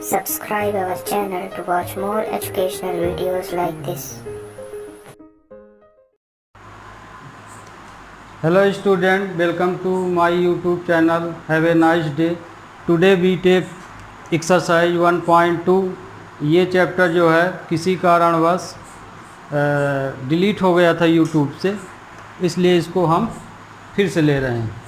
Subscribe our channel to watch more educational videos like this. Hello student, welcome to my YouTube channel. Have a nice day. Today we take exercise 1.2. ये chapter जो है किसी कारणवश delete हो गया था YouTube से, इसलिए इसको हम फिर से ले रहे हैं।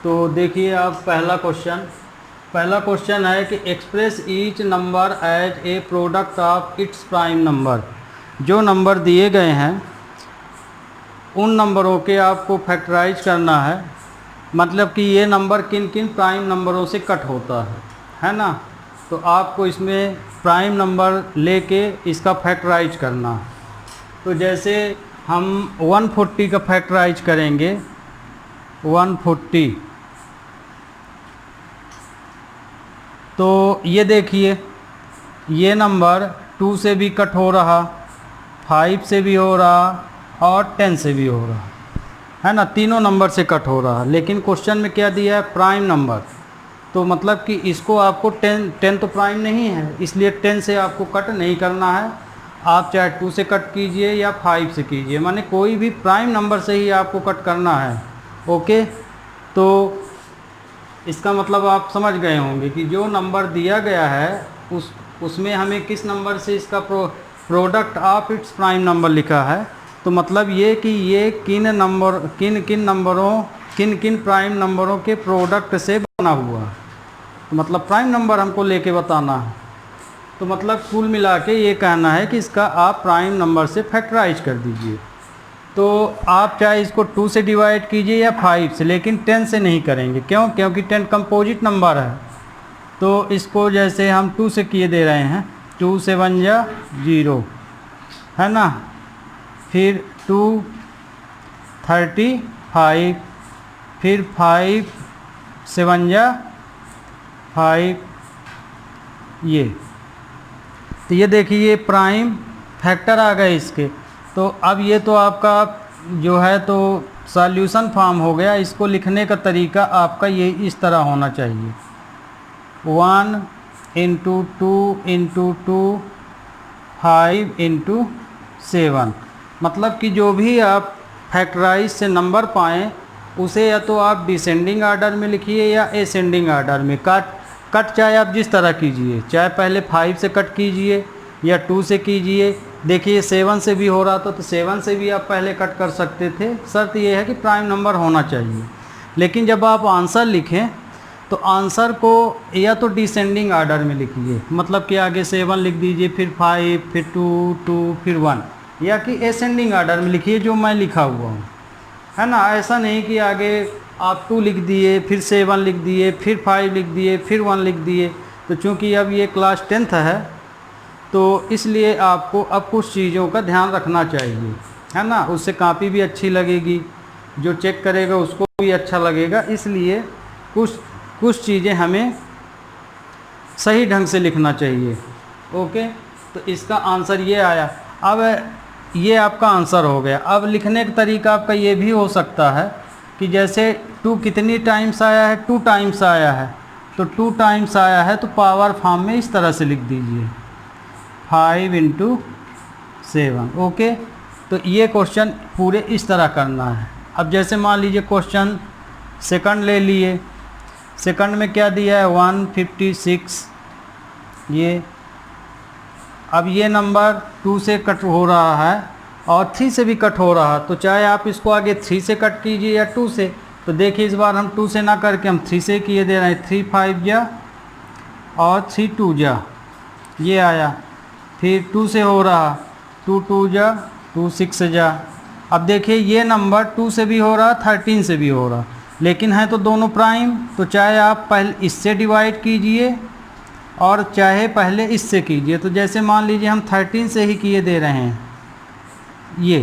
तो देखिए आप पहला क्वेश्चन है कि express each number as a product of its prime number. जो नंबर दिए गए हैं उन नंबरों के आपको फैक्टराइज करना है, मतलब कि ये नंबर किन किन प्राइम नंबरों से कट होता है ना। तो आपको इसमें प्राइम नंबर लेके इसका फैक्टराइज करना है। तो जैसे हम 140 का फैक्टराइज करेंगे, 140, तो ये देखिए ये नंबर 2 से भी कट हो रहा, 5 से भी हो रहा और 10 से भी हो रहा है ना। तीनों नंबर से कट हो रहा, लेकिन क्वेश्चन में क्या दिया है, प्राइम नंबर। तो मतलब कि इसको आपको 10 तो प्राइम नहीं है, इसलिए 10 से आपको कट नहीं करना है। आप चाहे 2 से कट कीजिए या 5 से कीजिए, माने कोई भी प्राइम नंबर से ही आपको कट करना है। ओके, तो इसका मतलब आप समझ गए होंगे कि जो नंबर दिया गया है उसमें हमें किस नंबर से इसका product of its prime number लिखा है। तो मतलब ये कि ये किन किन प्राइम नंबरों के प्रोडक्ट से बना हुआ है। तो मतलब प्राइम नंबर हमको लेके बताना है। तो मतलब कुल मिला के ये कहना है कि इसका आप प्राइम नंबर से फैक्टराइज कर दीजिए। तो आप चाहे इसको 2 से डिवाइड कीजिए या 5 से, लेकिन 10 से नहीं करेंगे। क्यों? क्योंकि 10 कंपोजिट नंबर है। तो इसको जैसे हम 2 से किए दे रहे हैं, 2 से 1 जा 0 है ना, फिर 2 35, फिर 5 से 1 जा 5, ये। तो ये देखिए ये प्राइम फैक्टर आ गए इसके। तो अब ये तो आपका जो है तो सॉल्यूशन फॉर्म हो गया। इसको लिखने का तरीका आपका ये इस तरह होना चाहिए, 1 × 2 × 2 5 × 7। मतलब कि जो भी आप फैक्टराइज से नंबर पाएँ उसे या तो आप डिसेंडिंग आर्डर में लिखिए या एसेंडिंग आर्डर में। कट चाहे आप जिस तरह कीजिए, चाहे पहले 5 से कट कीजिए या 2 से कीजिए। देखिए 7 से भी हो रहा था तो 7 से भी आप पहले कट कर सकते थे। शर्त ये है कि प्राइम नंबर होना चाहिए। लेकिन जब आप आंसर लिखें तो आंसर को या तो डिसेंडिंग आर्डर में लिखिए, मतलब कि आगे 7 लिख दीजिए, फिर 5, फिर 2, फिर 1, या कि एसेंडिंग आर्डर में लिखिए जो मैं लिखा हुआ हूँ, है ना। ऐसा नहीं कि आगे आप 2 लिख दिए, फिर 7 लिख दिए, फिर 5 लिख दिए, फिर 1 लिख दिए। तो चूँकि अब ये क्लास 10th है तो इसलिए आपको अब कुछ चीज़ों का ध्यान रखना चाहिए, है ना। उससे कॉपी भी अच्छी लगेगी, जो चेक करेगा उसको भी अच्छा लगेगा। इसलिए कुछ चीज़ें हमें सही ढंग से लिखना चाहिए। ओके, तो इसका आंसर ये आया। अब ये आपका आंसर हो गया। अब लिखने का तरीका आपका ये भी हो सकता है कि जैसे 2 कितनी टाइम्स आया है, 2 टाइम्स आया है। तो 2 टाइम्स आया है तो पावर फॉर्म में इस तरह से लिख दीजिए, 5 × 7। ओके, तो ये क्वेश्चन पूरे इस तरह करना है। अब जैसे मान लीजिए क्वेश्चन सेकंड ले लिए। सेकंड में क्या दिया है, 156। ये अब ये नंबर 2 से कट हो रहा है और 3 से भी कट हो रहा है। तो चाहे आप इसको आगे 3 से कट कीजिए या 2 से। तो देखिए इस बार हम 2 से ना करके हम 3 से किए दे रहे हैं। 3 5 जा और 3 2 जा, ये आया। फिर 2 से हो रहा, 2 2 जा 2 6 जा। अब देखिए ये नंबर 2 से भी हो रहा, 13 से भी हो रहा, लेकिन है तो दोनों प्राइम। तो चाहे आप पहले इससे डिवाइड कीजिए और चाहे पहले इससे कीजिए। तो जैसे मान लीजिए हम 13 से ही किए दे रहे हैं ये।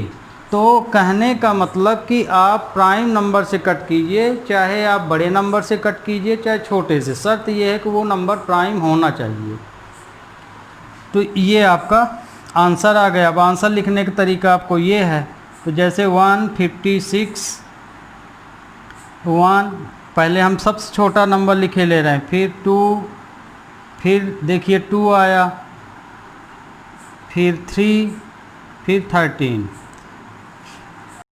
तो कहने का मतलब कि आप प्राइम नंबर से कट कीजिए, चाहे आप बड़े नंबर से कट कीजिए चाहे छोटे से। शर्त ये है कि वो नंबर प्राइम होना चाहिए। तो ये आपका आंसर आ गया। अब आंसर लिखने का तरीका आपको ये है। तो जैसे 156, 1 पहले हम सबसे छोटा नंबर लिखे ले रहे हैं, फिर 2, फिर देखिए 2 आया, फिर 3, फिर 13।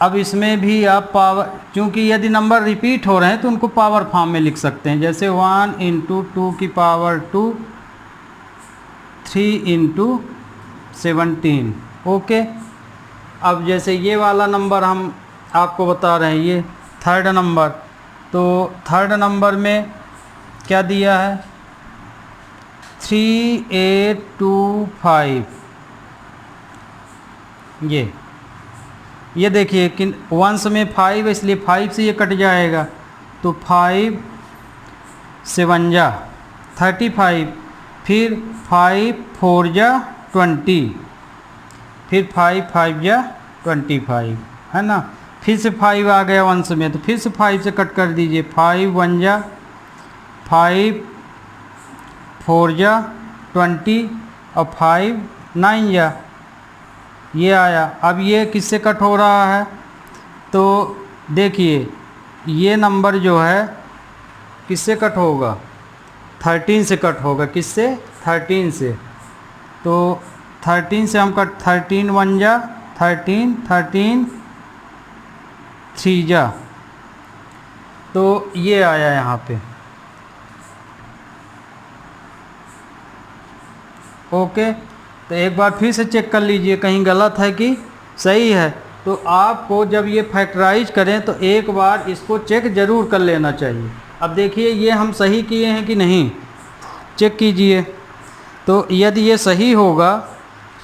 अब इसमें भी आप पावर, क्योंकि यदि नंबर रिपीट हो रहे हैं तो उनको पावर फॉर्म में लिख सकते हैं, जैसे 1 इंटू 2 की पावर 2, 3 इंटू 17। ओके। अब जैसे ये वाला नंबर हम आपको बता रहे हैं, ये थर्ड नंबर, तो थर्ड नंबर में क्या दिया है, 3825। ये देखिए कि वंश में 5 है, इसलिए 5 से ये कट जाएगा, तो 5 7 जा 35, फिर 5 4 जा 20, फिर 5 5 जा 25, है ना। फिर से 5 आ गया वंश में, तो फिर से 5 से कट कर दीजिए, 5 1 जा 5, 4 जा 20 और 5 9 जा, ये आया। अब ये किससे कट हो रहा है, तो देखिए ये नंबर जो है किससे कट होगा, 13 से कट होगा। किससे, 13 से। तो 13 से हम कट, 13 1 जा 13, 13 3 जा, तो ये आया यहाँ पे। ओके, तो एक बार फिर से चेक कर लीजिए कहीं गलत है कि सही है। तो आपको जब ये फैक्टराइज करें तो एक बार इसको चेक ज़रूर कर लेना चाहिए। अब देखिए ये हम सही किए हैं कि नहीं, चेक कीजिए। तो यदि ये सही होगा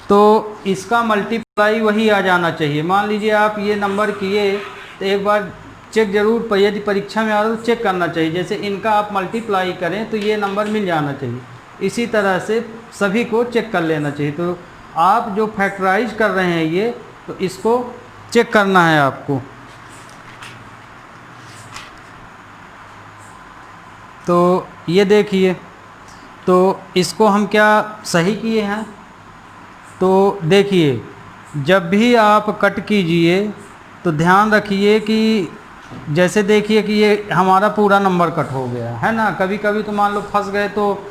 तो इसका मल्टीप्लाई वही आ जाना चाहिए। मान लीजिए आप ये नंबर किए तो एक बार चेक ज़रूर, यदि परीक्षा में आ रहा तो चेक करना चाहिए, जैसे इनका आप मल्टीप्लाई करें तो ये नंबर मिल जाना चाहिए। इसी तरह से सभी को चेक कर लेना चाहिए। तो आप जो फैक्टराइज कर रहे हैं ये, तो इसको चेक करना है आपको। तो ये देखिए, तो इसको हम क्या सही किए हैं, तो देखिए जब भी आप कट कीजिए तो ध्यान रखिए कि जैसे देखिए कि ये हमारा पूरा नंबर कट हो गया है ना। कभी कभी तो मान लो फंस गए तो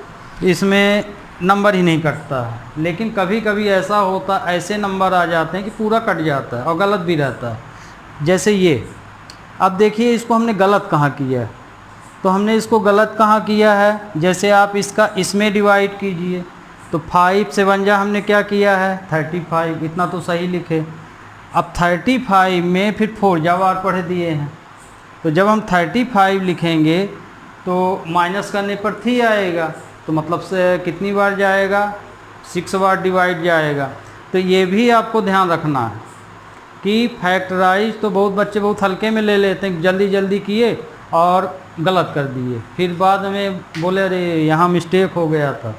इसमें नंबर ही नहीं कटता है, लेकिन कभी कभी ऐसा होता, ऐसे नंबर आ जाते हैं कि पूरा कट जाता है और गलत भी रहता है, जैसे ये। अब देखिए इसको हमने गलत कहाँ किया है, तो हमने इसको गलत कहाँ किया है, जैसे आप इसका इसमें डिवाइड कीजिए, तो 5 से 1 जा हमने क्या किया है 35, इतना तो सही लिखे। अब 35 में फिर 4 जा बार पढ़ दिए हैं, तो जब हम 35 लिखेंगे तो माइनस करने पर 3 आएगा, तो मतलब से कितनी बार जाएगा, 6 बार डिवाइड जाएगा। तो ये भी आपको ध्यान रखना है कि फैक्टराइज तो बहुत बच्चे बहुत हल्के में ले लेते हैं, जल्दी जल्दी किए और गलत कर दिए, फिर बाद में बोले अरे यहाँ मिस्टेक हो गया था।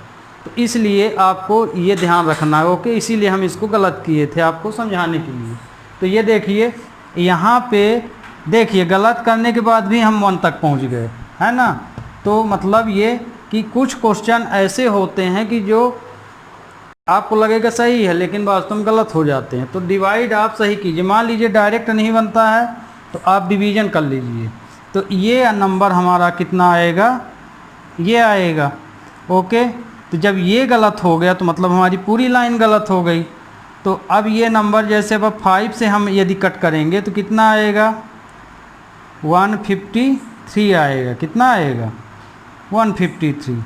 तो इसलिए आपको ये ध्यान रखना है। ओके, इसीलिए हम इसको गलत किए थे आपको समझाने के लिए। तो ये देखिए यहाँ पे देखिए गलत करने के बाद भी हम 1 तक पहुँच गए, है ना। तो मतलब ये कि कुछ क्वेश्चन ऐसे होते हैं कि जो आपको लगेगा सही है लेकिन वास्तव में गलत हो जाते हैं। तो डिवाइड आप सही कीजिए। मान लीजिए डायरेक्ट नहीं बनता है तो आप डिवीज़न कर लीजिए, तो ये नंबर हमारा कितना आएगा, ये आएगा। ओके, तो जब ये गलत हो गया तो मतलब हमारी पूरी लाइन गलत हो गई। तो अब ये नंबर जैसे अब 5 से हम यदि कट करेंगे तो कितना आएगा, 153 आएगा। कितना आएगा, 153।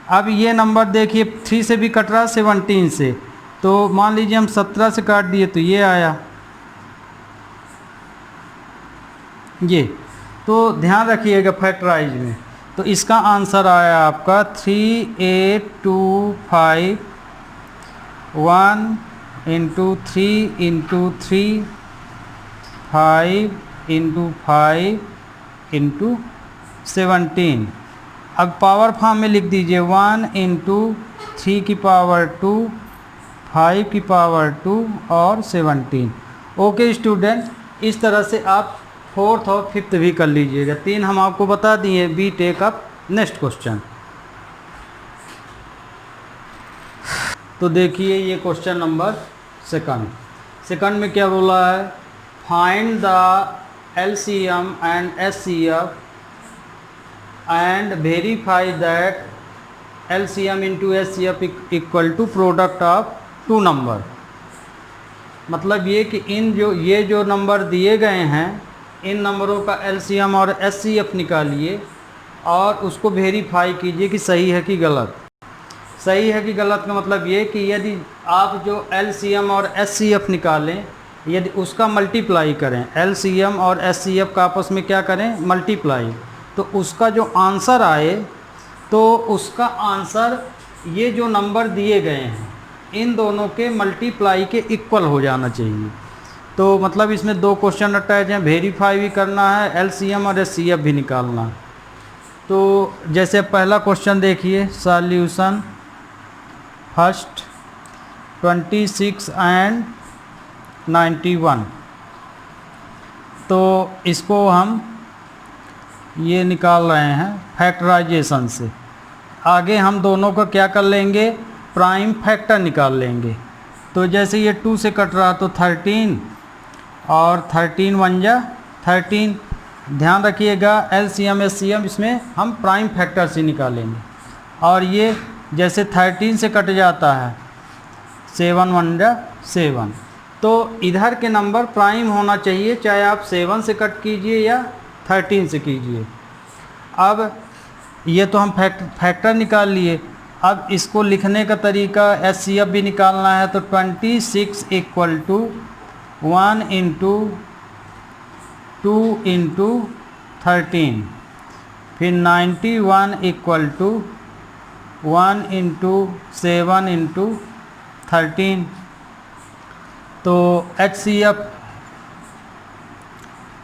अब ये नंबर देखिए 3 से भी कट रहा, 17 से, तो मान लीजिए हम 17 से काट दिए तो ये आया, ये। तो ध्यान रखिएगा फैक्टराइज में। तो इसका आंसर आया आपका 3825 1 इंटू 3 इंटू 3 5 इंटू 5 इंटू 17। अब पावर फॉर्म में लिख दीजिए 1 इंटू 3 की पावर 2, 5 की पावर 2 और 17। ओके स्टूडेंट, इस तरह से आप 4th और 5th भी कर लीजिएगा। 3 हम आपको बता दिए। We take up next question. तो देखिए ये क्वेश्चन नंबर सेकंड में क्या बोला है, find the LCM and SCF and verify that LCM into SCF equal to product of two number. मतलब ये कि ये जो नंबर दिए गए हैं इन नंबरों का LCM और SCF निकालिए और उसको वेरीफाई कीजिए कि सही है कि गलत। सही है कि गलत का मतलब ये कि यदि आप जो LCM और SCF निकालें, यदि उसका मल्टीप्लाई करें, LCM और SCF का आपस में क्या करें, मल्टीप्लाई, तो उसका जो आंसर आए तो उसका आंसर ये जो नंबर दिए गए हैं इन दोनों के मल्टीप्लाई के इक्वल हो जाना चाहिए। तो मतलब इसमें दो क्वेश्चन अटैच हैं, वेरीफाई भी करना है, LCM और SCF भी निकालना। तो जैसे पहला क्वेश्चन देखिए, सॉल्यूशन फर्स्ट 26 एंड 91। तो इसको हम ये निकाल रहे हैं फैक्टराइजेशन से। आगे हम दोनों का क्या कर लेंगे, प्राइम फैक्टर निकाल लेंगे। तो जैसे ये 2 से कट रहा तो 13 और 13 1 जा 13। ध्यान रखिएगा LCM SCM इसमें हम प्राइम फैक्टर से निकालेंगे। और ये जैसे 13 से कट जाता है 7 1 जा 7। तो इधर के नंबर प्राइम होना चाहिए, चाहे आप 7 से कट कीजिए या 13 से कीजिए। अब ये तो हम फैक्टर निकाल लिए। अब इसको लिखने का तरीका SCF भी निकालना है। तो 26 इक्वल टू 1 इंटू 2 इंटू 13, फिर 91 इक्वल टू 1 इंटू 7 इंटू 13। तो HCF,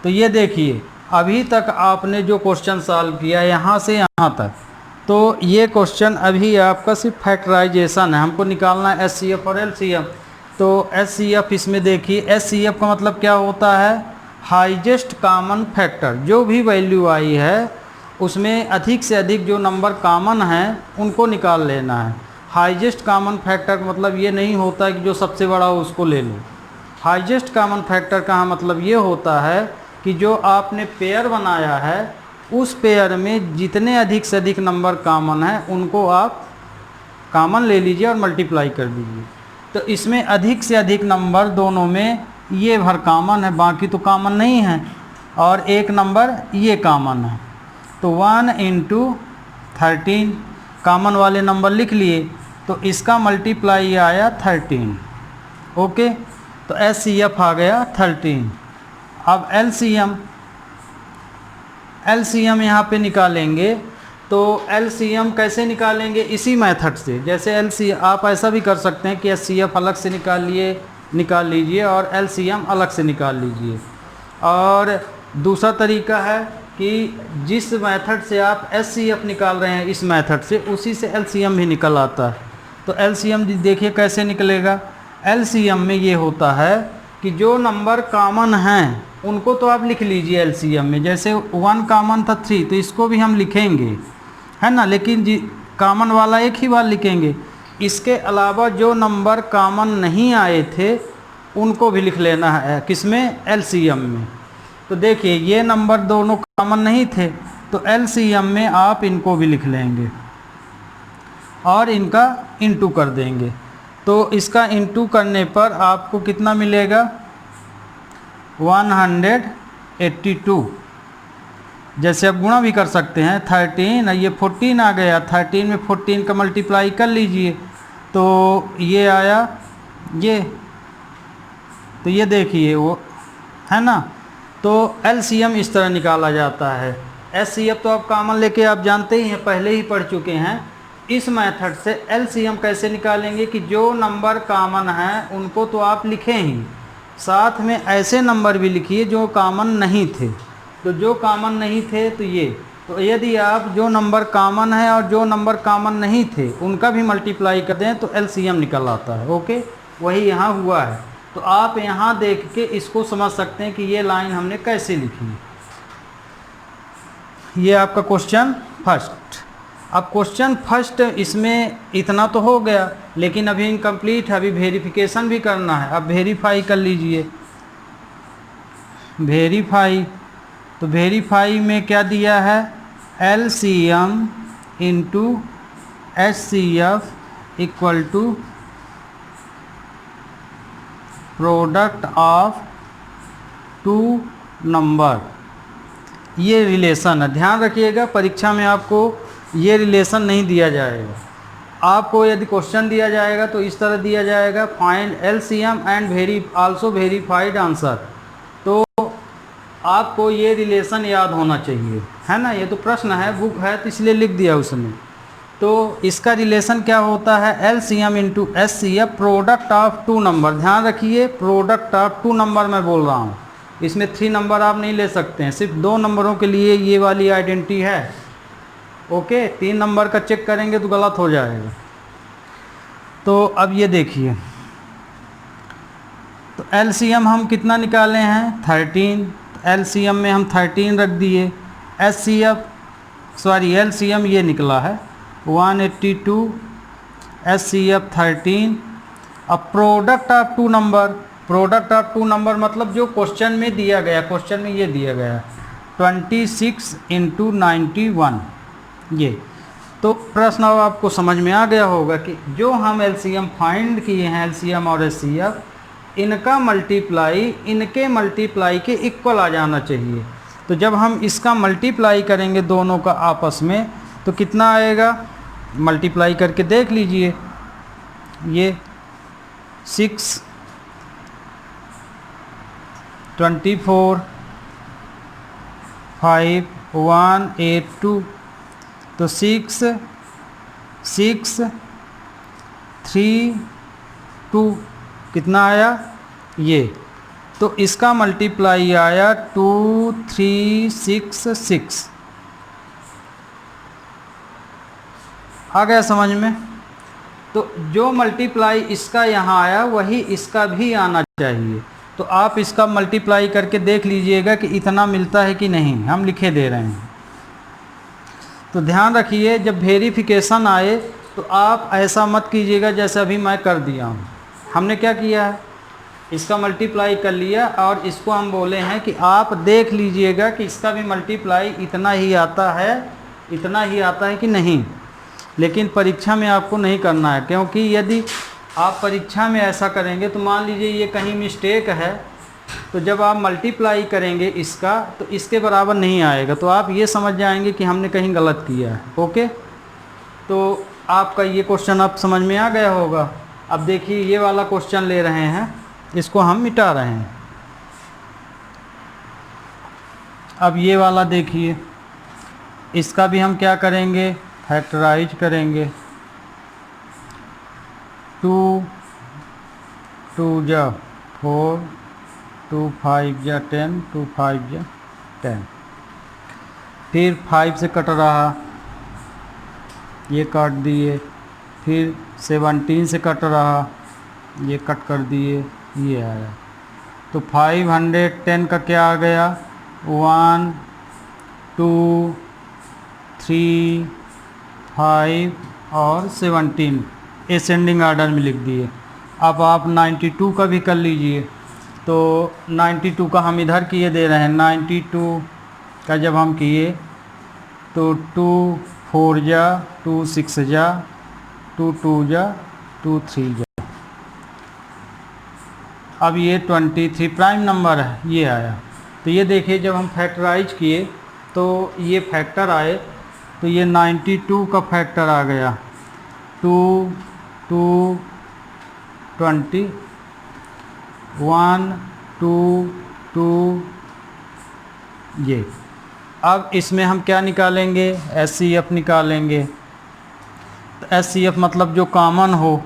तो ये देखिए अभी तक आपने जो क्वेश्चन सॉल्व किया यहाँ से यहाँ तक, तो ये क्वेश्चन अभी आपका सिर्फ फैक्टराइजेशन है, हमको निकालना है SCF और LCM। तो SCF इसमें देखिए, SCF का मतलब क्या होता है, हाईएस्ट कॉमन फैक्टर। जो भी वैल्यू आई है उसमें अधिक से अधिक जो नंबर कॉमन हैं उनको निकाल लेना है। हाईएस्ट कॉमन फैक्टर का मतलब ये नहीं होता है कि जो सबसे बड़ा हो उसको ले लो। हाईएस्ट कॉमन फैक्टर का मतलब ये होता है कि जो आपने पेयर बनाया है उस पेयर में जितने अधिक से अधिक नंबर कॉमन हैं उनको आप कॉमन ले लीजिए और मल्टीप्लाई कर दीजिए। तो इसमें अधिक से अधिक नंबर दोनों में ये भर कॉमन है, बाकी तो कॉमन नहीं है, और एक नंबर ये कॉमन है। तो 1 इंटू 13 कॉमन वाले नंबर लिख लिए, तो इसका मल्टीप्लाई आया 13। ओके, तो SCF आ गया 13। अब LCM यहाँ पे निकालेंगे। तो LCM कैसे निकालेंगे, इसी मेथड से। जैसे LCM आप ऐसा भी कर सकते हैं कि SCF अलग से निकाल लीजिए और LCM अलग से निकाल लीजिए। और दूसरा तरीका है कि जिस मेथड से आप SCF निकाल रहे हैं इस मेथड से, उसी से LCM भी निकल आता है। तो LCM देखिए कैसे निकलेगा। LCM में ये होता है कि जो नंबर कॉमन हैं उनको तो आप लिख लीजिए LCM में। जैसे 1 कॉमन था 3, तो इसको भी हम लिखेंगे, है ना, लेकिन कॉमन वाला एक ही बार लिखेंगे। इसके अलावा जो नंबर कॉमन नहीं आए थे उनको भी लिख लेना है, किसमें, LCM में। तो देखिए ये नंबर दोनों कॉमन नहीं थे, तो LCM में आप इनको भी लिख लेंगे और इनका इंटू कर देंगे। तो इसका इंटू करने पर आपको कितना मिलेगा, 182। जैसे आप गुणा भी कर सकते हैं, 13 ये 14 आ गया, 13 में 14 का मल्टीप्लाई कर लीजिए तो ये आया ये। तो ये देखिए वो है ना। तो LCM इस तरह निकाला जाता है। SCF तो आप कॉमन लेके आप जानते ही हैं, पहले ही पढ़ चुके हैं। इस मेथड से LCM कैसे निकालेंगे कि जो नंबर कॉमन हैं उनको तो आप लिखें ही, साथ में ऐसे नंबर भी लिखिए जो कॉमन नहीं थे। तो जो कॉमन नहीं थे तो ये, तो यदि आप जो नंबर कॉमन है और जो नंबर कॉमन नहीं थे उनका भी मल्टीप्लाई कर दें तो LCM निकल आता है। ओके, वही यहाँ हुआ है। तो आप यहाँ देख के इसको समझ सकते हैं कि ये लाइन हमने कैसे लिखी। ये आपका क्वेश्चन फर्स्ट। अब क्वेश्चन फर्स्ट इसमें इतना तो हो गया, लेकिन अभी इनकम्प्लीट है, अभी वेरिफिकेशन भी करना है। अब वेरीफाई कर लीजिए, वेरीफाई। तो वेरीफाई में क्या दिया है, LCM into HCF equal to product of two number. ये रिलेशन है, ध्यान रखिएगा परीक्षा में आपको ये रिलेशन नहीं दिया जाएगा। आपको यदि क्वेश्चन दिया जाएगा तो इस तरह दिया जाएगा, find LCM and also verified answer. तो आपको ये रिलेशन याद होना चाहिए, है ना। ये तो प्रश्न है, बुक है तो इसलिए लिख दिया उसने। तो इसका रिलेशन क्या होता है, LCM into SCF product of two number. ध्यान रखिए प्रोडक्ट ऑफ टू नंबर मैं बोल रहा हूँ, इसमें 3 नंबर आप नहीं ले सकते हैं, सिर्फ 2 नंबरों के लिए ये वाली आइडेंटिटी है। ओके, 3 नंबर का चेक करेंगे तो गलत हो जाएगा। तो अब ये देखिए, तो LCM हम कितना निकाले हैं 13, LCM में हम 13 रख दिए। LCM ये निकला है 182, SCF 13। अब प्रोडक्ट ऑफ टू नंबर मतलब जो क्वेश्चन में दिया गया, क्वेश्चन में ये दिया गया 26 इंटू 91। ये तो प्रश्न अब आपको समझ में आ गया होगा कि जो हम LCM फाइंड किए हैं, LCM और SCF, इनका मल्टीप्लाई इनके मल्टीप्लाई के इक्वल आ जाना चाहिए। तो जब हम इसका मल्टीप्लाई करेंगे दोनों का आपस में तो कितना आएगा, मल्टीप्लाई करके देख लीजिए। ये 6, 24, 5, 1, 8, 2, तो 6, 6, 3, 2 कितना आया ये, तो इसका मल्टीप्लाई आया 2, 3, 6, 6। आ गया समझ में। तो जो मल्टीप्लाई इसका यहाँ आया वही इसका भी आना चाहिए। तो आप इसका मल्टीप्लाई करके देख लीजिएगा कि इतना मिलता है कि नहीं, हम लिखे दे रहे हैं। तो ध्यान रखिए जब वेरिफिकेशन आए तो आप ऐसा मत कीजिएगा जैसे अभी मैं कर दिया हूँ। हमने क्या किया है, इसका मल्टीप्लाई कर लिया और इसको हम बोले हैं कि आप देख लीजिएगा कि इसका भी मल्टीप्लाई इतना ही आता है कि नहीं। लेकिन परीक्षा में आपको नहीं करना है, क्योंकि यदि आप परीक्षा में ऐसा करेंगे तो मान लीजिए ये कहीं मिस्टेक है, तो जब आप मल्टीप्लाई करेंगे इसका तो इसके बराबर नहीं आएगा, तो आप ये समझ जाएंगे कि हमने कहीं गलत किया है। ओके, तो आपका ये क्वेश्चन अब समझ में आ गया होगा। अब देखिए ये वाला क्वेश्चन ले रहे हैं, इसको हम मिटा रहे हैं। अब ये वाला देखिए, इसका भी हम क्या करेंगे, फैक्टराइज करेंगे। 2, 2 जा 4, 2 5 जा 10, 2 5 जा 10, फिर 5 से कट रहा, ये काट दिए, फिर 17 से कट रहा, ये कट कर दिए, ये आया। तो 510 का क्या आ गया, 1, 2, 3, 5 और 17 असेंडिंग ऑर्डर में लिख दिए। अब आप 92 का भी कर लीजिए। तो 92 का हम इधर किए दे रहे हैं, 92 का जब हम किए तो 2 4 जा, 2 6 जा, 2 2 जा, 2 3 जा। अब ये 23 प्राइम नंबर है, ये आया। तो ये देखिए जब हम फैक्टराइज किए तो ये फैक्टर आए, तो ये 92 का फैक्टर आ गया, 2 2 20, 1 2 2 ये। अब इसमें हम क्या निकालेंगे, SCF निकालेंगे। तो SCF मतलब जो कॉमन हो,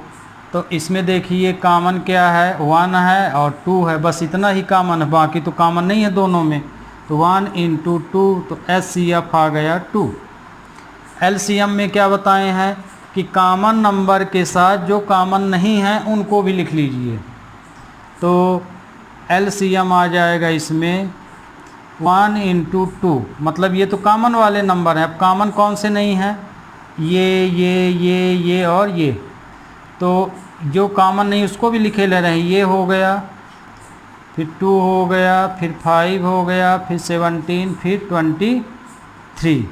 तो इसमें देखिए कॉमन क्या है, 1 है और 2 है, बस इतना ही कॉमन है, बाकी तो कॉमन नहीं है दोनों में। तो 1 इंटू 2, तो SCF आ गया 2। LCM में क्या बताए हैं कि कॉमन नंबर के साथ जो कॉमन नहीं है उनको भी लिख लीजिए। तो LCM आ जाएगा इसमें 1 इंटू 2, मतलब ये तो कॉमन वाले नंबर हैं। अब कॉमन कौन से नहीं हैं, ये और ये। तो जो कॉमन नहीं उसको भी लिखे ले रहे हैं। ये हो गया, फिर 2 हो गया, फिर 5 हो गया, फिर 17, फिर 23।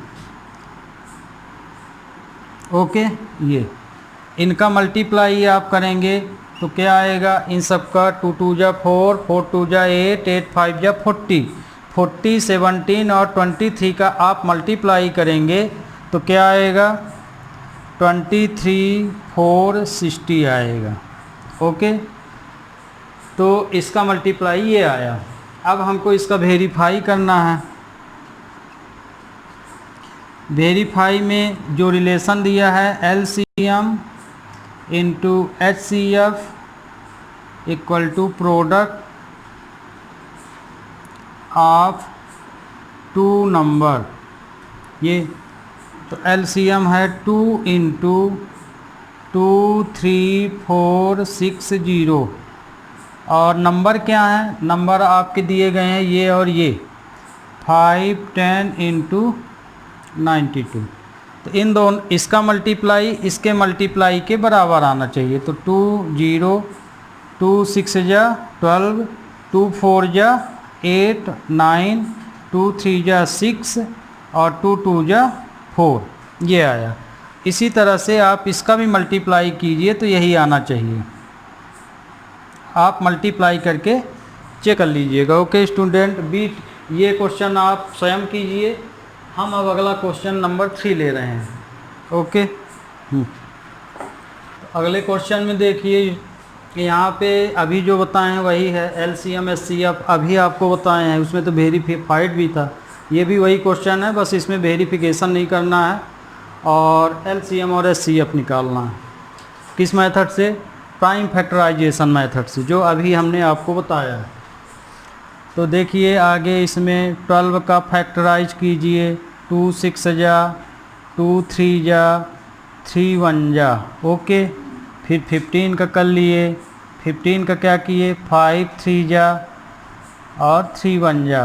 ओके, ये इनका मल्टीप्लाई आप करेंगे तो क्या आएगा, इन सब का 2 2 जा 4, 4 2 जा 8, 8 5 जा 40, 40 17 और 23 का आप मल्टीप्लाई करेंगे तो क्या आएगा, 23 4 60 आएगा। ओके, तो इसका मल्टीप्लाई ये आया। अब हमको इसका वेरीफाई करना है। वेरीफाई में जो रिलेशन दिया है LCM into HCF equal to product of two number, ये तो LCM है 2 इंटू 2 3 4 6 0 और नंबर क्या है, नंबर आपके दिए गए हैं ये और ये 5 10 इंटू 92। तो इन दोनों, इसका मल्टीप्लाई इसके मल्टीप्लाई के बराबर आना चाहिए। तो 2 0 2 6 जा 12, 2 4 जा 8 9, 2 3 जा 6 और 2 2 जा 4, ये आया। इसी तरह से आप इसका भी मल्टीप्लाई कीजिए तो यही आना चाहिए। आप मल्टीप्लाई करके चेक कर लीजिएगा। ओके स्टूडेंट, बीट ये क्वेश्चन आप स्वयं कीजिए। हम अब अगला क्वेश्चन नंबर 3 ले रहे हैं। ओके, अगले क्वेश्चन में देखिए, यहाँ पे अभी जो बताए हैं वही है, LCM HCF अभी आपको बताए हैं, उसमें तो वेरीफाइड भी था, ये भी वही क्वेश्चन है, बस इसमें वेरिफिकेशन नहीं करना है और LCM और HCF निकालना है। किस मेथड से, प्राइम फैक्टराइजेशन मेथड से, जो अभी हमने आपको बताया है। तो देखिए आगे इसमें 12 का फैक्टराइज कीजिए, 2 6 जा 2 3 जा 3 1 जा, ओके। फिर 15 का कर लिए, 15 का क्या किए, 5 3 जा और 3 1 जा।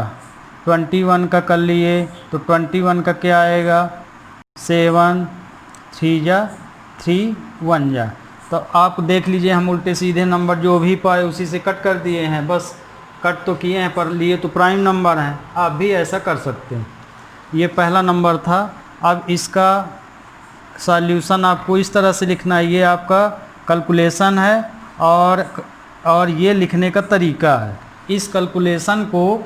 21 का कर लिए तो 21 का क्या आएगा, 7 3 जा 3 1 जा। तो आप देख लीजिए, हम उल्टे सीधे नंबर जो भी पाए उसी से कट कर दिए हैं, बस कट तो किए हैं पर लिए तो प्राइम नंबर हैं। आप भी ऐसा कर सकते हैं। ये पहला नंबर था। अब इसका सॉल्यूशन आपको इस तरह से लिखना है, ये आपका कैलकुलेशन है और ये लिखने का तरीका है। इस कैलकुलेशन को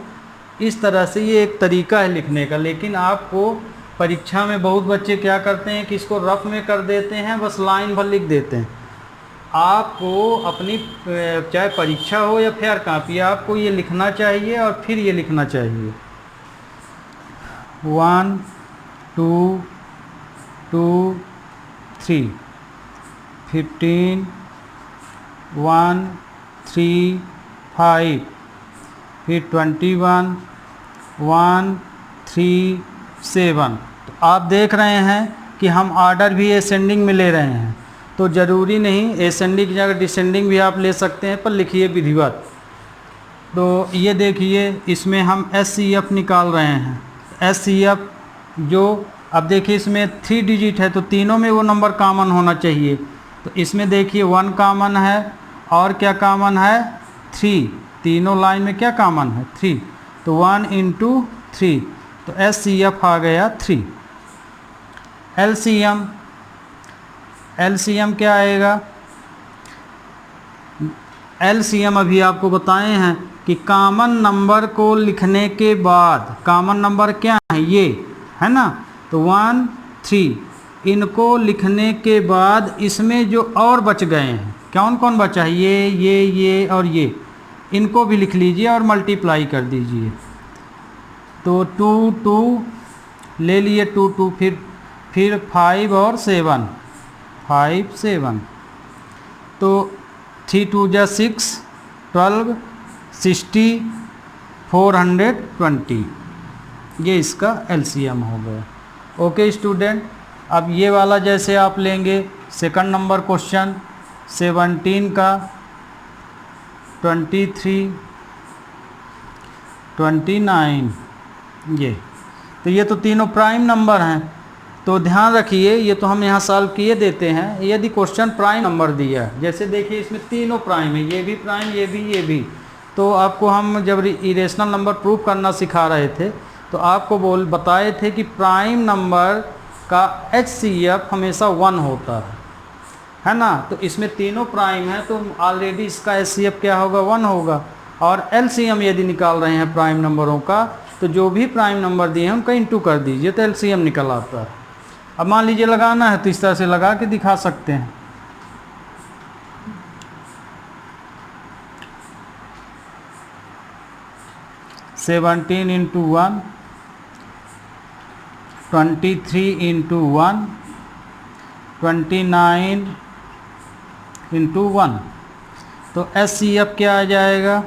इस तरह से, ये एक तरीका है लिखने का, लेकिन आपको परीक्षा में बहुत बच्चे क्या करते हैं कि इसको रफ में कर देते हैं, बस लाइन भर लिख देते हैं। आपको अपनी चाहे परीक्षा हो या फेयर कॉपी, आपको ये लिखना चाहिए और फिर ये लिखना चाहिए 1 2 2 3 15 1 3 5 फिर 21 1 3 7। तो आप देख रहे हैं कि हम आर्डर भी असेंडिंग में ले रहे हैं, तो ज़रूरी नहीं असेंडिंग की जगह डिसेंडिंग भी आप ले सकते हैं, पर लिखिए विधिवत। तो ये देखिए इसमें हम HCF निकाल रहे हैं। HCF जो, अब देखिए इसमें 3 डिजिट है तो तीनों में वो नंबर कॉमन होना चाहिए। तो इसमें देखिए 1 कॉमन है और क्या कॉमन है, 3। तीनों लाइन में क्या कॉमन है, 3। तो 1 इंटू 3, तो HCF आ गया 3। LCM क्या आएगा, LCM अभी आपको बताए हैं कि कॉमन नंबर को लिखने के बाद, कॉमन नंबर क्या है, ये है ना, तो 1 3, इनको लिखने के बाद इसमें जो और बच गए हैं, कौन कौन बचा है, ये और ये, इनको भी लिख लीजिए और मल्टीप्लाई कर दीजिए। तो 2 2 ले लिए, 2 2, फिर 5 और 7, 5 7, तो 3 2 जा 6 12 60 420, ये इसका LCM हो गया। ओके स्टूडेंट, अब ये वाला जैसे आप लेंगे, सेकंड नंबर क्वेश्चन 17 का 23 29, ये तो तीनों प्राइम नंबर हैं। तो ध्यान रखिए, ये तो हम यहाँ सॉल्व किए देते हैं। यदि क्वेश्चन प्राइम नंबर दिया है, जैसे देखिए इसमें तीनों प्राइम है, ये भी प्राइम, ये भी, तो आपको हम जब इरेशनल नंबर प्रूफ करना सिखा रहे थे तो आपको बताए थे कि प्राइम नंबर का HCF हमेशा 1 होता है ना। तो इसमें तीनों प्राइम है तो ऑलरेडी इसका HCF क्या होगा, 1 होगा। और LCM यदि निकाल रहे हैं प्राइम नंबरों का, तो जो भी प्राइम नंबर दिए हैं उनका इंटू कर दीजिए तो LCM निकल आता है। अब मान लीजिए लगाना है तो इस तरह से लगा के दिखा सकते हैं। Seventeen into 1, 23 into 1, 29 into 1। तो HCF क्या आ जाएगा,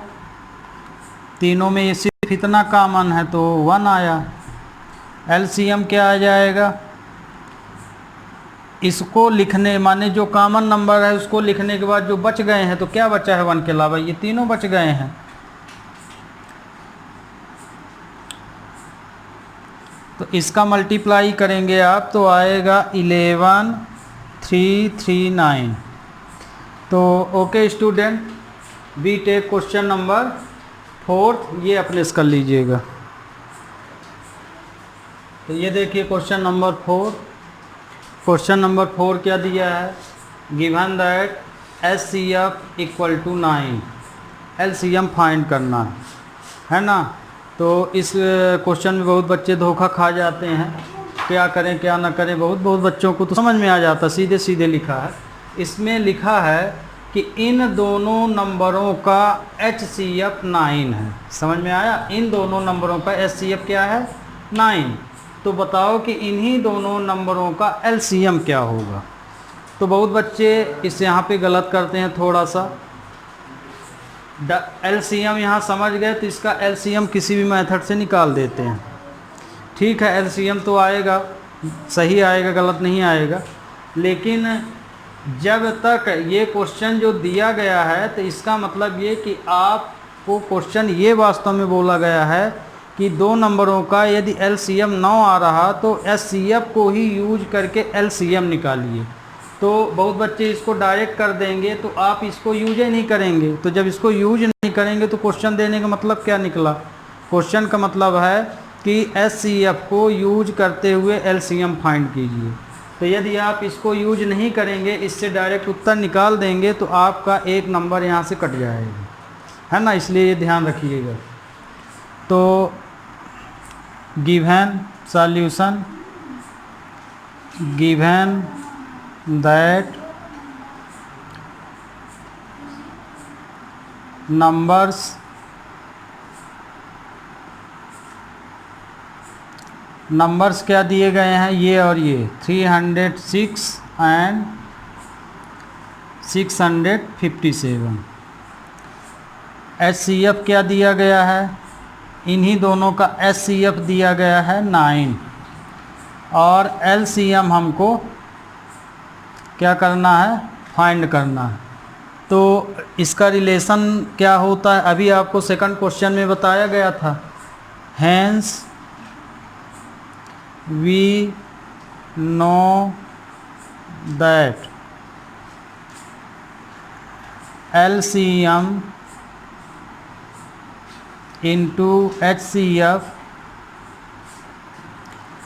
तीनों में ये सिर्फ इतना कॉमन है तो 1 आया। LCM क्या आ जाएगा, इसको लिखने माने जो कॉमन नंबर है उसको लिखने के बाद जो बच गए हैं तो क्या बचा है 1 के अलावा, ये तीनों बच गए हैं। तो इसका मल्टीप्लाई करेंगे आप तो आएगा 11339। तो okay student, we take question number 4 ये अपने कर लीजिएगा। तो ये देखिए क्वेश्चन नंबर 4। क्वेश्चन नंबर 4 क्या दिया है, given that HCF equal to 9, LCM find करना है ना। तो इस क्वेश्चन में बहुत बच्चे धोखा खा जाते हैं, क्या करें क्या ना करें। बहुत बच्चों को तो समझ में आ जाता, सीधे सीधे लिखा है। इसमें लिखा है कि इन दोनों नंबरों का HCF 9 है। समझ में आया, इन दोनों नंबरों का HCF क्या है 9। तो बताओ कि इन्हीं दोनों नंबरों का LCM क्या होगा। तो बहुत बच्चे इस यहाँ पे गलत करते हैं थोड़ा सा। LCM यहाँ समझ गए तो इसका LCM किसी भी मेथड से निकाल देते हैं। ठीक है, LCM तो आएगा, सही आएगा, गलत नहीं आएगा। लेकिन जब तक ये क्वेश्चन जो दिया गया है तो इसका मतलब ये कि आपको क्वेश्चन ये वास्तव में बोला गया है कि दो नंबरों का यदि LCM 9 आ रहा तो HCF को ही यूज करके LCM निकालिए। तो बहुत बच्चे इसको डायरेक्ट कर देंगे तो आप इसको यूज ही नहीं करेंगे। तो जब इसको यूज नहीं करेंगे तो क्वेश्चन देने का मतलब क्या निकला, क्वेश्चन का मतलब है कि HCF को यूज करते हुए LCM फाइंड कीजिए। तो यदि आप इसको यूज नहीं करेंगे, इससे डायरेक्ट उत्तर निकाल देंगे तो आपका एक नंबर यहाँ से कट जाएगा, है ना। इसलिए ये ध्यान रखिएगा। तो given solution, given that numbers क्या दिए गए हैं, ये और ये 306 एंड 657। HCF क्या दिया गया है, इन्हीं दोनों का HCF दिया गया है 9 और LCM हमको क्या करना है, फाइंड करना है। तो इसका रिलेशन क्या होता है अभी आपको सेकंड क्वेश्चन में बताया गया था। Hence we know that LCM into HCF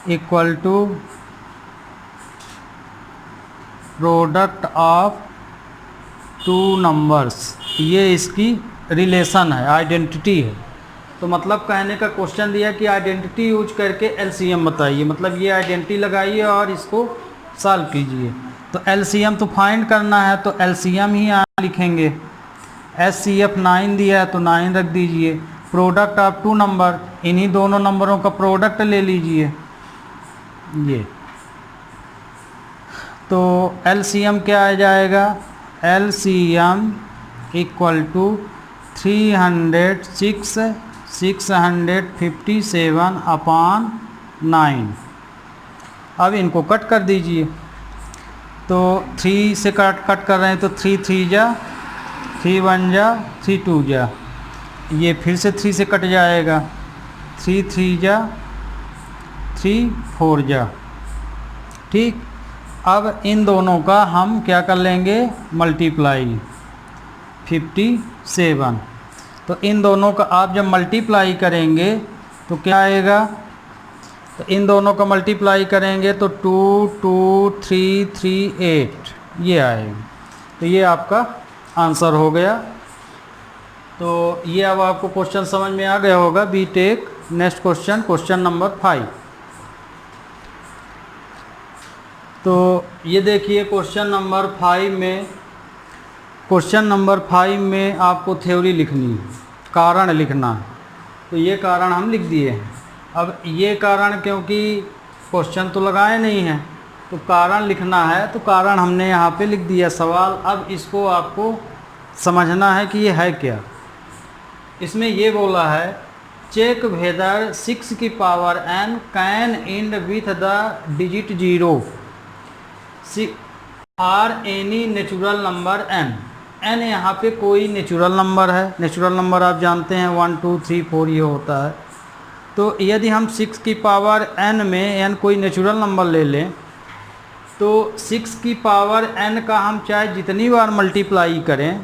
equal to product of two numbers. ये इसकी रिलेशन है, आइडेंटिटी है। तो मतलब कहने का क्वेश्चन दिया कि आइडेंटिटी यूज करके LCM बताइए, मतलब ये आइडेंटिटी लगाइए और इसको सॉल्व कीजिए। तो LCM तो फाइंड करना है तो LCM ही यहाँ लिखेंगे। HCF 9 दिया है तो 9 रख दीजिए। प्रोडक्ट ऑफ टू नंबर, इन्हीं दोनों नंबरों का प्रोडक्ट ले लीजिए ये। तो LCM क्या आ जाएगा, LCM इक्वल टू 306 657 अपॉन 9। अब इनको कट कर दीजिए। तो 3 से कट कर रहे हैं तो 3 3 जा, 3 1 जा, 3 2 जा, ये फिर से 3 से कट जाएगा, 3 3 जा, 3 4 जा। ठीक, अब इन दोनों का हम क्या कर लेंगे, मल्टीप्लाई 57। तो इन दोनों का आप जब मल्टीप्लाई करेंगे तो क्या आएगा, तो इन दोनों का मल्टीप्लाई करेंगे तो 22338 ये आएगा। तो ये आपका आंसर हो गया। तो ये अब आपको क्वेश्चन समझ में आ गया होगा। We take next question, question number 5। तो ये देखिए क्वेश्चन नंबर 5 में आपको थ्योरी लिखनी है, कारण लिखना है। तो ये कारण हम लिख दिए हैं। अब ये कारण क्योंकि क्वेश्चन तो लगाए नहीं हैं तो कारण लिखना है, तो कारण हमने यहाँ पे लिख दिया सवाल। अब इसको आपको समझना है कि ये है क्या। इसमें ये बोला है चेक वेदर 6 की power n can end with the digit 0 are any natural number n। n यहाँ पे कोई नेचुरल नंबर है। नेचुरल नंबर आप जानते हैं 1 2 3 4 ये होता है। तो यदि हम 6 की पावर n में n कोई नेचुरल नंबर ले लें तो 6 की पावर n का हम चाहे जितनी बार मल्टीप्लाई करें,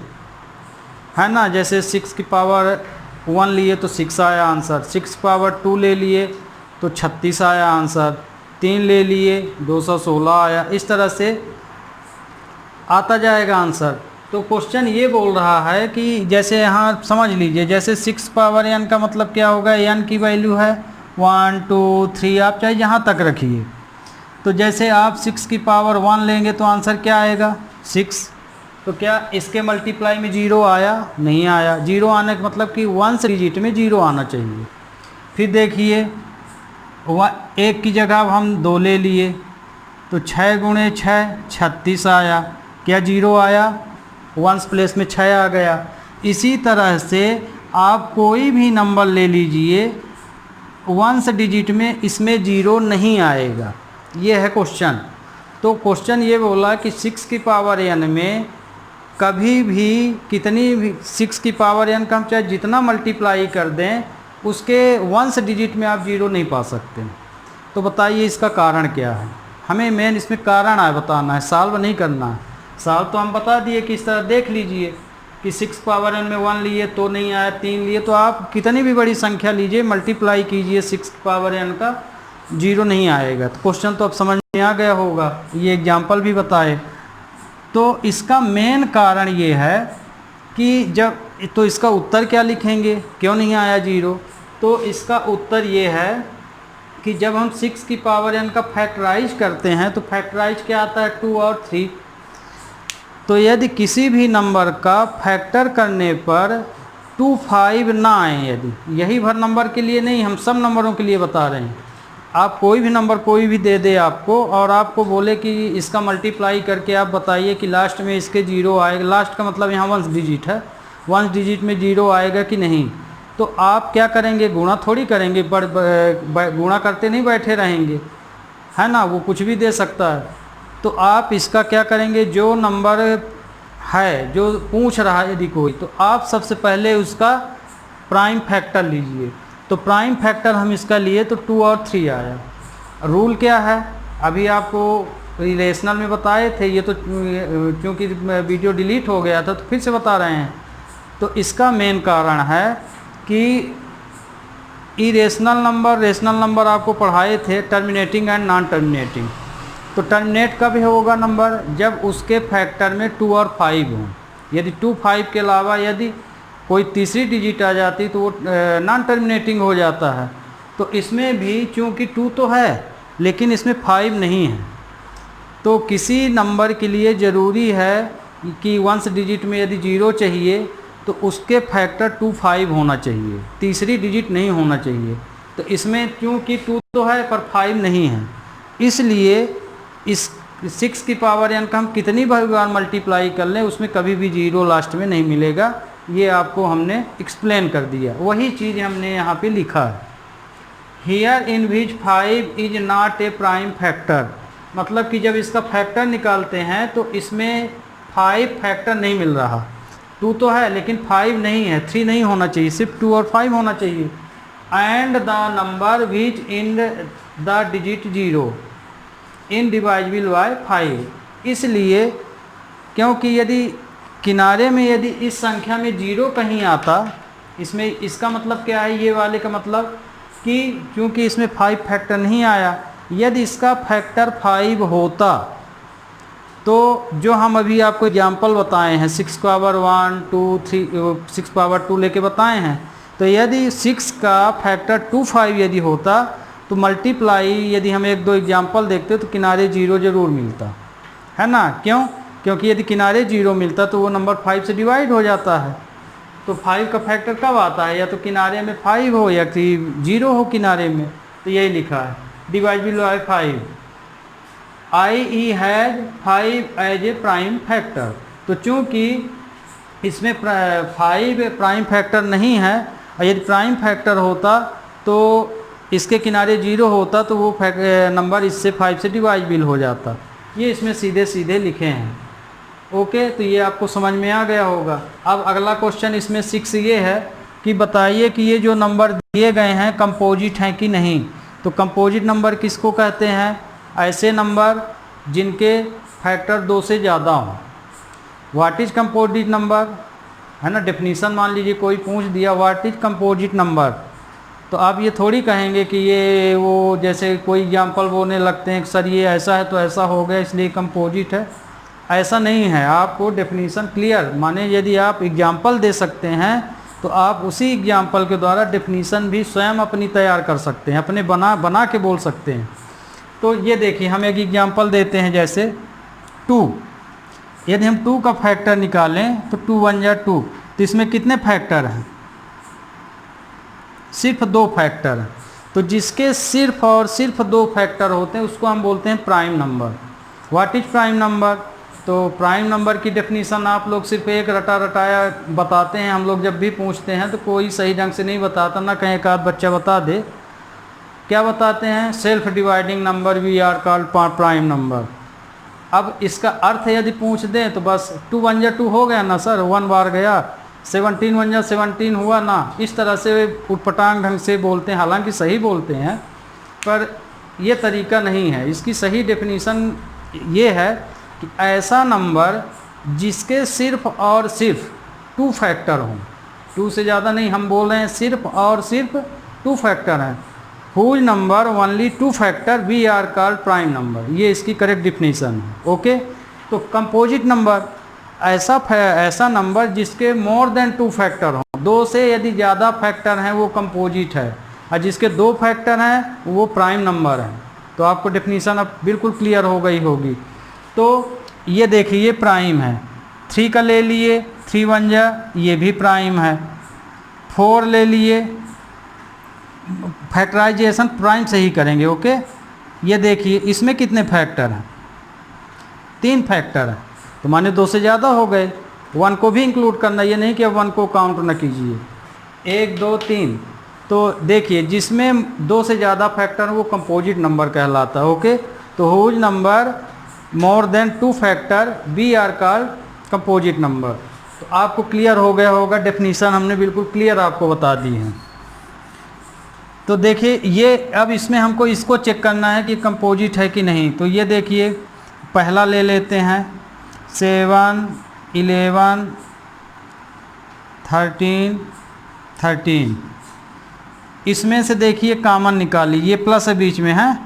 है ना, जैसे 6 की पावर 1 लिए तो 6 आया आंसर, 6 पावर 2 ले लिए तो 36 आया आंसर, 3 ले लिए 216 आया। इस तरह से आता जाएगा आंसर। तो क्वेश्चन ये बोल रहा है कि जैसे यहाँ समझ लीजिए, जैसे 6 पावर n का मतलब क्या होगा, n की वैल्यू है 1 2 3, आप चाहे यहाँ तक रखिए। तो जैसे आप 6 की पावर 1 लेंगे तो आंसर क्या आएगा 6। तो क्या इसके मल्टीप्लाई में 0 आया? नहीं आया। 0 आने का मतलब कि 1 डिजिट में 0 आना चाहिए। फिर देखिए 1 की जगह अब हम 2 ले लिए तो 6 गुणे 6 36 आया। क्या 0 आया? 1 प्लेस में 6 आ गया। इसी तरह से आप कोई भी नंबर ले लीजिए 1 डिजिट में इसमें 0 नहीं आएगा। ये है क्वेश्चन। तो क्वेश्चन ये बोला कि 6 की पावर n में कभी भी कितनी भी 6 की पावर n का हम चाहे जितना मल्टीप्लाई कर दें उसके 1 डिजिट में आप 0 नहीं पा सकते। तो बताइए इसका कारण क्या है। हमें मेन इसमें कारण है बताना है, सॉल्व नहीं करना है। सॉल्व तो हम बता दिए कि इस तरह देख लीजिए कि 6 पावर n में 1 लिए तो नहीं आया, 3 लिए तो आप कितनी भी बड़ी संख्या लीजिए मल्टीप्लाई कीजिए 6 पावर n का 0 नहीं आएगा। तो क्वेश्चन तो अब समझ में आ गया होगा, ये एग्जाम्पल भी बताए। तो इसका मेन कारण ये है कि जब तो इसका उत्तर क्या लिखेंगे, क्यों नहीं आया 0। तो इसका उत्तर ये है कि जब हम 6 की पावर n का फैक्टराइज करते हैं तो फैक्टराइज क्या आता है 2 और 3। तो यदि किसी भी नंबर का फैक्टर करने पर 2 5 ना आए, यदि यही भर नंबर के लिए नहीं, हम सब नंबरों के लिए बता रहे हैं। आप कोई भी नंबर कोई भी दे दे आपको और आपको बोले कि इसका मल्टीप्लाई करके आप बताइए कि लास्ट में इसके 0 आएगा। लास्ट का मतलब यहाँ 1 डिजिट है, 1 डिजिट में 0 आएगा कि नहीं। तो आप क्या करेंगे, गुणा थोड़ी करेंगे, गुणा करते नहीं बैठे रहेंगे, है ना, वो कुछ भी दे सकता है। तो आप इसका क्या करेंगे, जो नंबर है जो पूछ रहा है यदि कोई, तो आप सबसे पहले उसका प्राइम फैक्टर लीजिए। तो प्राइम फैक्टर हम इसका लिए तो 2 और 3 आया। रूल क्या है अभी आपको रिलेशनल में बताए थे, ये तो क्योंकि वीडियो डिलीट हो गया था तो फिर से बता रहे हैं। तो इसका मेन कारण है कि इरेशनल नंबर, रेशनल नंबर आपको पढ़ाए थे टर्मिनेटिंग एंड नॉन टर्मिनेटिंग। तो टर्मिनेट कब होगा नंबर, जब उसके फैक्टर में 2 और 5 हों। यदि 2 5 के अलावा यदि कोई तीसरी डिजिट आ जाती तो वो नॉन टर्मिनेटिंग हो जाता है। तो इसमें भी चूँकि 2 तो है लेकिन इसमें 5 नहीं है। तो किसी नंबर के लिए ज़रूरी है कि 1 डिजिट में यदि 0 चाहिए तो उसके फैक्टर 2 5 होना चाहिए, तीसरी डिजिट नहीं होना चाहिए। तो इसमें क्योंकि 2 तो है पर 5 नहीं है, इसलिए इस 6 की पावर n का हम कितनी बार मल्टीप्लाई कर लें उसमें कभी भी 0 लास्ट में नहीं मिलेगा। ये आपको हमने एक्सप्लेन कर दिया, वही चीज़ हमने यहाँ पे लिखा है। Here in which 5 is not a prime factor, मतलब कि जब इसका फैक्टर निकालते हैं तो इसमें 5 फैक्टर नहीं मिल रहा। 2 तो है लेकिन 5 नहीं है, 3 नहीं होना चाहिए, सिर्फ 2 और 5 होना चाहिए। And the number which in the digit 0 indivisible by 5। इसलिए क्योंकि यदि किनारे में यदि इस संख्या में 0 कहीं आता, इसमें इसका मतलब क्या है, ये वाले का मतलब कि क्योंकि इसमें 5 फैक्टर नहीं आया, यदि इसका फैक्टर 5 होता तो जो हम अभी आपको एग्जाम्पल बताए हैं 6 पावर 1 2 3 6 पावर 2 लेके बताए हैं, तो यदि 6 का फैक्टर 25 यदि होता तो मल्टीप्लाई यदि हम एक दो एग्जाम्पल देखते तो किनारे 0 ज़रूर मिलता है ना। क्यों? क्योंकि यदि किनारे 0 मिलता तो वो नंबर 5 से डिवाइड हो जाता है। तो 5 का फैक्टर कब आता है? या तो किनारे में 5 हो या कि 0 हो किनारे में। तो यही लिखा है divisible by 5। IE has 5 as a prime factor. तो चूँकि इसमें 5 प्राइम फैक्टर नहीं है, और यदि प्राइम फैक्टर होता तो इसके किनारे 0 होता तो वो नंबर इससे 5 से डिवाइडेबल हो जाता। ये इसमें सीधे सीधे लिखे हैं। ओके, तो ये आपको समझ में आ गया होगा। अब अगला क्वेश्चन इसमें 6 ये है कि बताइए कि ये जो नंबर दिए गए हैं कंपोजिट हैं कि नहीं। तो कंपोजिट नंबर किसको कहते हैं? ऐसे नंबर जिनके फैक्टर 2 से ज़्यादा हों। व्हाट इज़ कंपोजिट नंबर, है ना। डेफिनीशन मान लीजिए कोई पूछ दिया व्हाट इज़ कंपोजिट नंबर, तो आप ये थोड़ी कहेंगे कि ये वो जैसे कोई एग्जाम्पल बोलने लगते हैं कि सर ये ऐसा है तो ऐसा हो गया इसलिए कंपोजिट है। ऐसा नहीं है। आपको डेफिनीशन क्लियर, माने यदि आप एग्जाम्पल दे सकते हैं तो आप उसी एग्जाम्पल के द्वारा डेफिनीशन भी स्वयं अपनी तैयार कर सकते हैं, अपने बना के बोल सकते हैं। तो ये देखिए हम एक एग्जाम्पल देते हैं जैसे 2। यदि हम 2 का फैक्टर निकालें तो 2 1 जा 2, तो इसमें कितने फैक्टर हैं? सिर्फ 2 फैक्टर हैं। तो जिसके सिर्फ और सिर्फ 2 फैक्टर होते हैं उसको हम बोलते हैं prime number. What is prime number? तो प्राइम नंबर की डेफिनीशन आप लोग सिर्फ एक रटाया बताते हैं। हम लोग जब भी पूछते हैं तो कोई सही ढंग से नहीं बताता, ना कहीं एक आध बच्चा बता दे। क्या बताते हैं? Self dividing number we are called prime number. अब इसका अर्थ यदि पूछ दें तो बस 2 1 जा 2 हो गया ना सर, 1 बार गया। 17 1 जा 17 हुआ ना। इस तरह से उटपटांग ढंग से बोलते हैं, हालांकि सही बोलते हैं पर ये तरीका नहीं है। इसकी सही डेफिनीशन ये है कि ऐसा नंबर जिसके सिर्फ और सिर्फ 2 फैक्टर हों। 2 से ज़्यादा नहीं, हम बोल रहे हैं सिर्फ और सिर्फ 2 फैक्टर हैं। Whose number only 2 factor we are called prime number. ये इसकी करेक्ट डेफिनेशन है। ओके, तो कंपोजिट नंबर ऐसा नंबर जिसके मोर देन 2 फैक्टर हों। 2 से यदि ज़्यादा फैक्टर हैं वो कंपोजिट है, और जिसके 2 फैक्टर हैं वो प्राइम नंबर है। तो आपको डेफिनेशन अब बिल्कुल क्लियर हो गई होगी। तो ये देखिए ये प्राइम है। 3 का ले लिए, 3 1 जा, ये भी प्राइम है। 4 ले लिए, फैक्टराइजेशन प्राइम से ही करेंगे। ओके, ये देखिए इसमें कितने फैक्टर हैं? 3 फैक्टर हैं, तो माने 2 से ज़्यादा हो गए। 1 को भी इंक्लूड करना, ये नहीं कि अब 1 को काउंट न कीजिए। 1 2 3, तो देखिए जिसमें 2 से ज़्यादा फैक्टर वो कंपोजिट नंबर कहलाता है। ओके, तो whose number more than 2 factor we are called composite number. तो आपको क्लियर हो गया होगा, डेफिनीशन हमने बिल्कुल क्लियर आपको बता दी है। तो देखिए ये अब इसमें हमको इसको चेक करना है कि कंपोजिट है कि नहीं। तो ये देखिए पहला ले लेते हैं 7 11 13 13। इसमें से देखिए कॉमन निकालिए, ये प्लस है बीच में है।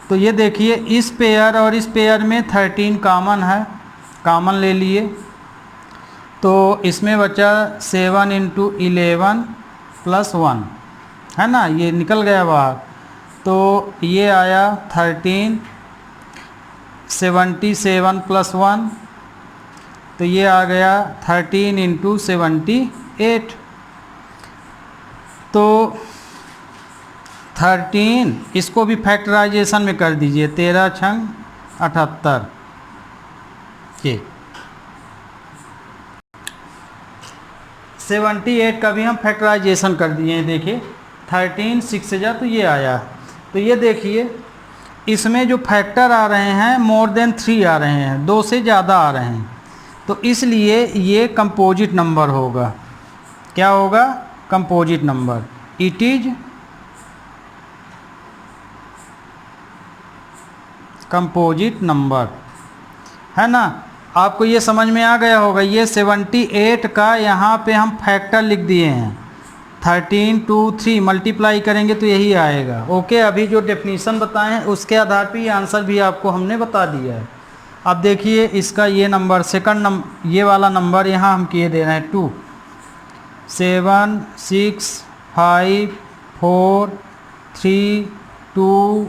तो ये देखिए इस पेयर और इस पेयर में 13 कॉमन है, कॉमन ले लिए। तो इसमें बचा 7 × 11 + 1, है ना, ये निकल गया बाहर। तो ये आया 13 77 + 1, तो ये आ गया 13 × 78। तो 13 इसको भी फैक्टराइजेशन में कर दीजिए, 13 छंग 78 के 78 का भी हम फैक्टराइजेशन कर दिए हैं। देखिए 13 6 से जा तो ये आया। तो ये देखिए इसमें जो फैक्टर आ रहे हैं मोर देन 3 आ रहे हैं, 2 से ज़्यादा आ रहे हैं। तो इसलिए ये कंपोजिट नंबर होगा। क्या होगा? Composite number. It is composite number, है ना। आपको ये समझ में आ गया होगा। ये 78 का यहाँ पे हम फैक्टर लिख दिए हैं, 13 टू 3 मल्टीप्लाई करेंगे तो यही आएगा। ओके, अभी जो डेफिनीशन बताए हैं उसके आधार पर ये आंसर भी आपको हमने बता दिया है। अब देखिए इसका ये नंबर सेकंड नंबर, ये वाला नंबर यहाँ हम किए दे रहे हैं 2 7 6 5 4 3 2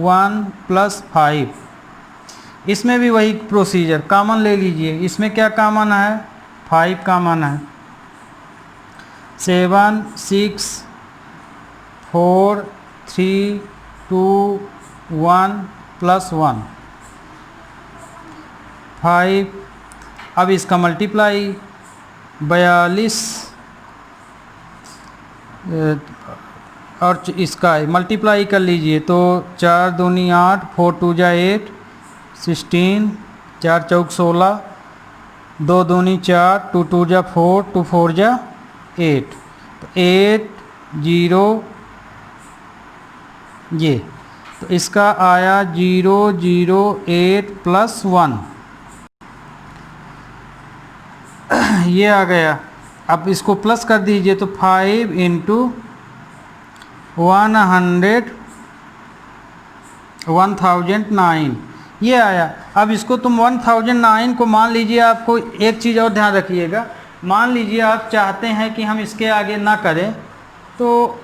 1 प्लस 5। इसमें भी वही प्रोसीजर, कॉमन ले लीजिए। इसमें क्या कॉमन है? 5 कॉमन है। 7 6 4 3 2 1 प्लस 1 5। अब इसका मल्टीप्लाई 42 और इसका मल्टीप्लाई कर लीजिए तो 4 दूनी 8 4 2 जा 8 16 4 चौक 16 2 दूनी 4 2 2 जा 4 2 4 जा 8 तो 8 0 ये तो इसका आया 0 0 8 प्लस 1 ये आ गया। अब इसको प्लस कर दीजिए तो 5 इंटू 1009 ये आया। अब इसको तुम 1009 को मान लीजिए, आपको एक चीज़ और ध्यान रखिएगा, मान लीजिए आप चाहते हैं कि हम इसके आगे ना करें तो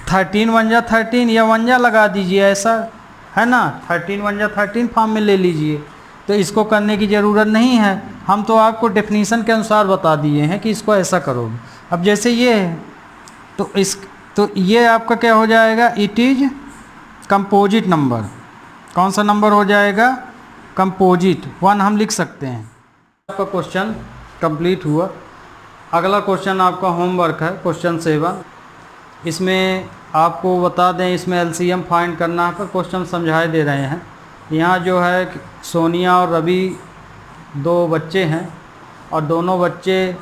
13 1 जा 13 या 1 जा लगा दीजिए, ऐसा है ना। 13 1 जा 13 फॉर्म में ले लीजिए, तो इसको करने की ज़रूरत नहीं है। हम तो आपको डेफिनीशन के अनुसार बता दिए हैं कि इसको ऐसा करोगे। अब जैसे ये है तो ये आपका क्या हो जाएगा? It is composite number. कौन सा नंबर हो जाएगा? कंपोजिट 1 हम लिख सकते हैं। आपका क्वेश्चन कंप्लीट हुआ। अगला क्वेश्चन आपका होमवर्क है, क्वेश्चन 7। इसमें आपको बता दें, इसमें एलसीएम फाइंड करना है, पर क्वेश्चन समझाए दे रहे हैं। यहाँ जो है सोनिया और रवि 2 बच्चे हैं और दोनों बच्चे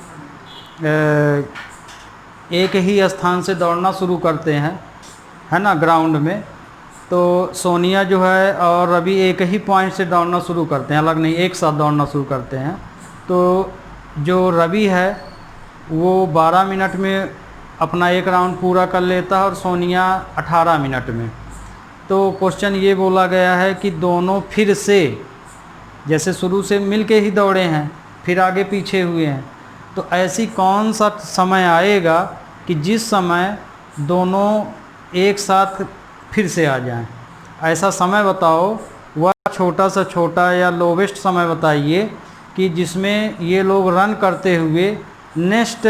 एक ही स्थान से दौड़ना शुरू करते हैं, है ना, ग्राउंड में। तो सोनिया जो है और रवि एक ही पॉइंट से दौड़ना शुरू करते हैं, अलग नहीं, एक साथ दौड़ना शुरू करते हैं। तो जो रवि है वो 12 मिनट में अपना एक राउंड पूरा कर लेता है और सोनिया 18 मिनट में। तो क्वेश्चन ये बोला गया है कि दोनों फिर से, जैसे शुरू से मिल के ही दौड़े हैं फिर आगे पीछे हुए हैं, तो ऐसी कौन सा समय आएगा कि जिस समय दोनों एक साथ फिर से आ जाएं? ऐसा समय बताओ, वह छोटा सा छोटा या लोवेस्ट समय बताइए कि जिसमें ये लोग रन करते हुए नेक्स्ट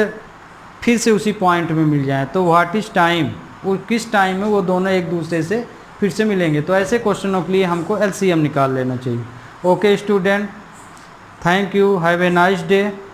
फिर से उसी पॉइंट में मिल जाएं। तो व्हाट इज़ टाइम, वो किस टाइम में वो दोनों एक दूसरे से फिर से मिलेंगे। तो ऐसे क्वेश्चनों के लिए हमको एलसीएम निकाल लेना चाहिए। Okay student, thank you, have a nice day.